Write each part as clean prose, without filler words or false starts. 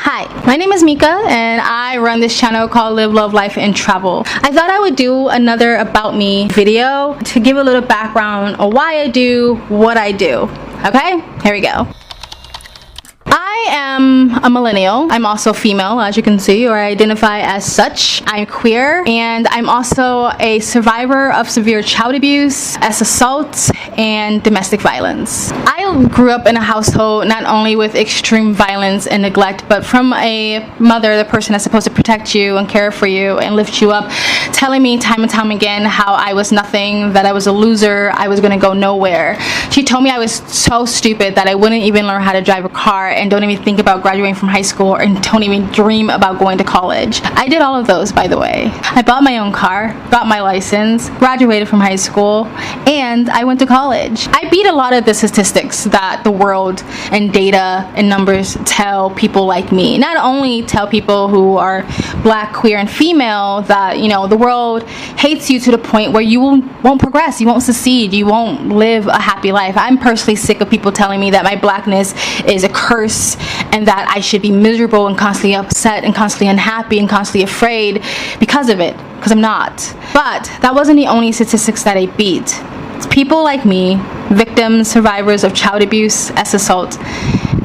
Hi, my name is Mika and I run this channel called Live, Love, Life, and Travel. I thought I would do another about me video to give a little background on why I do what I do. Okay, here we go. I am a millennial. I'm also female, as you can see, or I identify as such. I'm queer, and I'm also a survivor of severe child abuse, assault, and domestic violence. I grew up in a household not only with extreme violence and neglect, but from a mother, the person that's supposed to protect you and care for you and lift you up, telling me time and time again how I was nothing, that I was a loser, I was gonna go nowhere. She told me I was so stupid that I wouldn't even learn how to drive a car and don't even think about graduating from high school and don't even dream about going to college. I did all of those, by the way. I bought my own car, got my license, graduated from high school, and I went to college. I beat a lot of the statistics that the world and data and numbers tell people like me. Not only tell people who are black, queer, and female that, you know, the world hates you to the point where you won't progress, you won't succeed, you won't live a happy life. I'm personally sick of people telling me that my blackness is a curse and that I should be miserable and constantly upset and constantly unhappy and constantly afraid because of it, because I'm not. But that wasn't the only statistics that I beat. It's people like me, victims, survivors of child abuse, assault,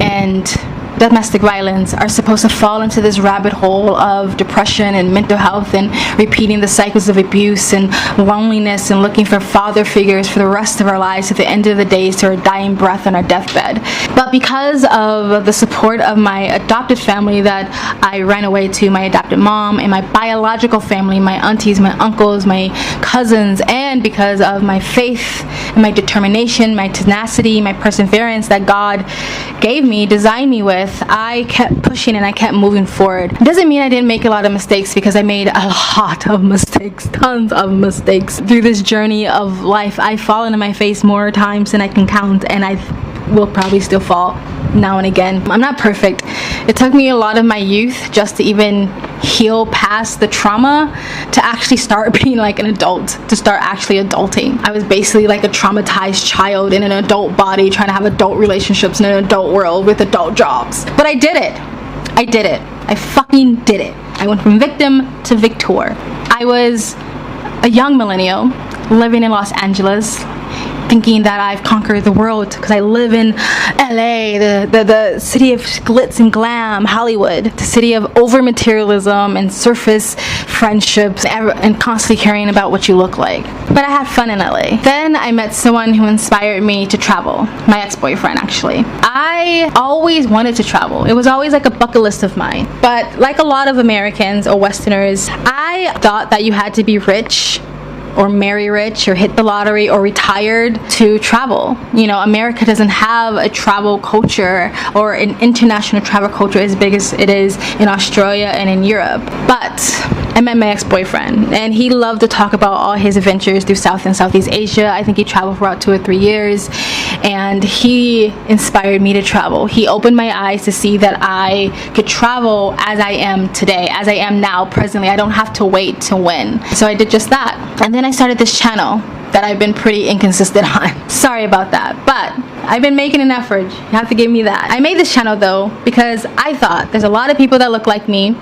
and domestic violence, are supposed to fall into this rabbit hole of depression and mental health and repeating the cycles of abuse and loneliness and looking for father figures for the rest of our lives at the end of the days to our dying breath on our deathbed. But because of the support of my adopted family that I ran away to, my adopted mom, and my biological family, my aunties, my uncles, my cousins, and because of my faith and my determination, my tenacity, my perseverance that God gave me, designed me with, I kept pushing and I kept moving forward. It doesn't mean I didn't make a lot of mistakes, because I made a lot of mistakes, tons of mistakes. Through this journey of life, I've fallen on my face more times than I can count, and I will probably still fall now and again. I'm not perfect. It took me a lot of my youth just to even heal past the trauma to actually start being like an adult, to start actually adulting. I was basically like a traumatized child in an adult body trying to have adult relationships in an adult world with adult jobs. But I did it. I did it. I fucking did it. I went from victim to victor. I was a young millennial living in Los Angeles, thinking that I've conquered the world because I live in LA, the city of glitz and glam, Hollywood, the city of over materialism and surface friendships and constantly caring about what you look like. But I had fun in LA. Then I met someone who inspired me to travel, my ex-boyfriend actually. I always wanted to travel. It was always like a bucket list of mine. But like a lot of Americans or Westerners, I thought that you had to be rich or marry rich or hit the lottery or retired to travel. You know, America doesn't have a travel culture or an international travel culture as big as it is in Australia and in Europe. But I met my ex-boyfriend, and he loved to talk about all his adventures through South and Southeast Asia. I think he traveled for about 2 or 3 years, and he inspired me to travel. He opened my eyes to see that I could travel as I am today, as I am now, presently. I don't have to wait to win. So I did just that. And then I started this channel that I've been pretty inconsistent on. Sorry about that, but I've been making an effort. You have to give me that. I made this channel though because I thought there's a lot of people that look like me,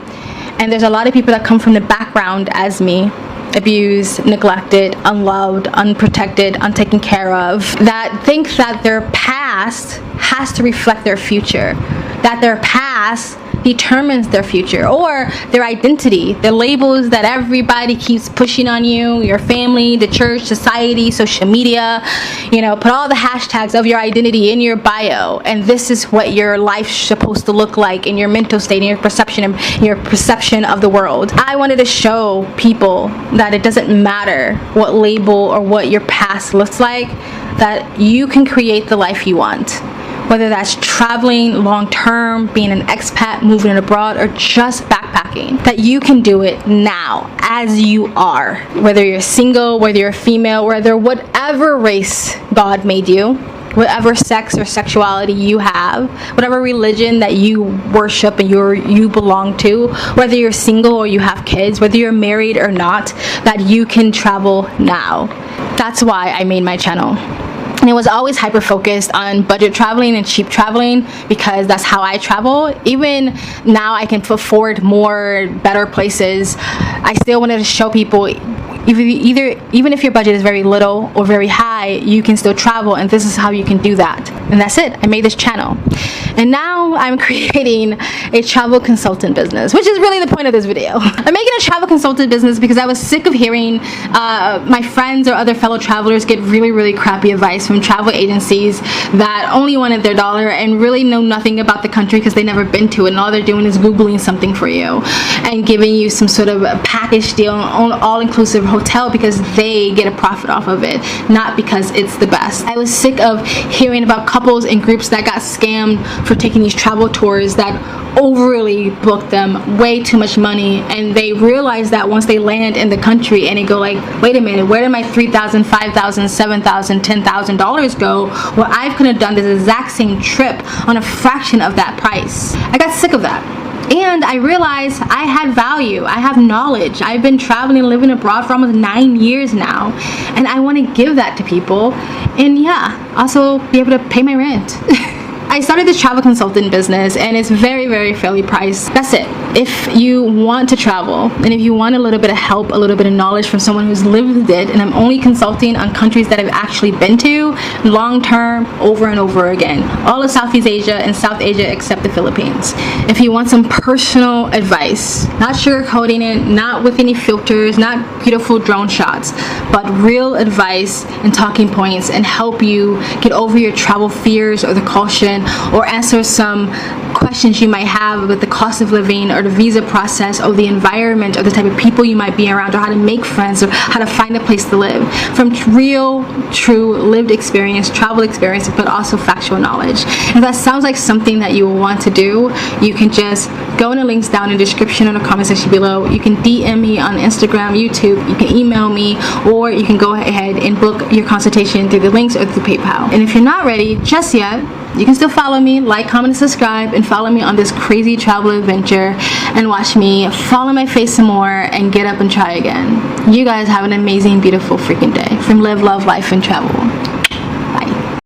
and there's a lot of people that come from the background as me, abused, neglected, unloved, unprotected, untaken care of, that think that their past has to reflect their future, that their past determines their future, or their identity, the labels that everybody keeps pushing on you, your family, the church, society, social media, you know, put all the hashtags of your identity in your bio, and this is what your life's supposed to look like in your mental state, in your perception of the world. I wanted to show people that it doesn't matter what label or what your past looks like, that you can create the life you want. Whether that's traveling long term, being an expat, moving abroad, or just backpacking, that you can do it now as you are. Whether you're single, whether you're female, whether whatever race God made you, whatever sex or sexuality you have, whatever religion that you worship and you belong to, whether you're single or you have kids, whether you're married or not, that you can travel now. That's why I made my channel. And it was always hyper focused on budget traveling and cheap traveling, because that's how I travel. Even now I can afford more better places. I still wanted to show people, even if your budget is very little or very high, you can still travel, and this is how you can do that. And that's it. I made this channel, and now I'm creating a travel consultant business, which is really the point of this video. I'm making a travel consultant business because I was sick of hearing my friends or other fellow travelers get really crappy advice from travel agencies that only wanted their dollar and really know nothing about the country because they've never been to it, and all they're doing is Googling something for you and giving you some sort of a package deal on all-inclusive hotel because they get a profit off of it, not because it's the best. I was sick of hearing about couples and groups that got scammed for taking these travel tours that overly booked them way too much money, and they realize that once they land in the country and they go like, wait a minute, where did my $3,000, $5,000, $7,000, $10,000 go? Well, I could have done this exact same trip on a fraction of that price. I got sick of that. And I realized I had value. I have knowledge. I've been traveling and living abroad for almost 9 years now, and I want to give that to people, and yeah, also be able to pay my rent. I started this travel consultant business, and it's very fairly priced. That's it. If you want to travel, and if you want a little bit of help, a little bit of knowledge from someone who's lived it, and I'm only consulting on countries that I've actually been to long term, over and over again. All of Southeast Asia and South Asia except the Philippines. If you want some personal advice, not sugarcoating it, not with any filters, not beautiful drone shots, but real advice and talking points, and help you get over your travel fears or the caution, or answer some questions you might have with the cost of living or the visa process or the environment or the type of people you might be around, or how to make friends, or how to find a place to live, from real, true, lived experience, travel experience, but also factual knowledge. If that sounds like something that you will want to do, you can just go in the links down in the description or the comment section below. You can DM me on Instagram, YouTube, you can email me, or you can go ahead and book your consultation through the links or through PayPal. And if you're not ready just yet, you can still follow me, like, comment, and subscribe, and follow me on this crazy travel adventure, and watch me fall on my face some more and get up and try again. You guys have an amazing, beautiful freaking day from Live, Love, Life, and Travel.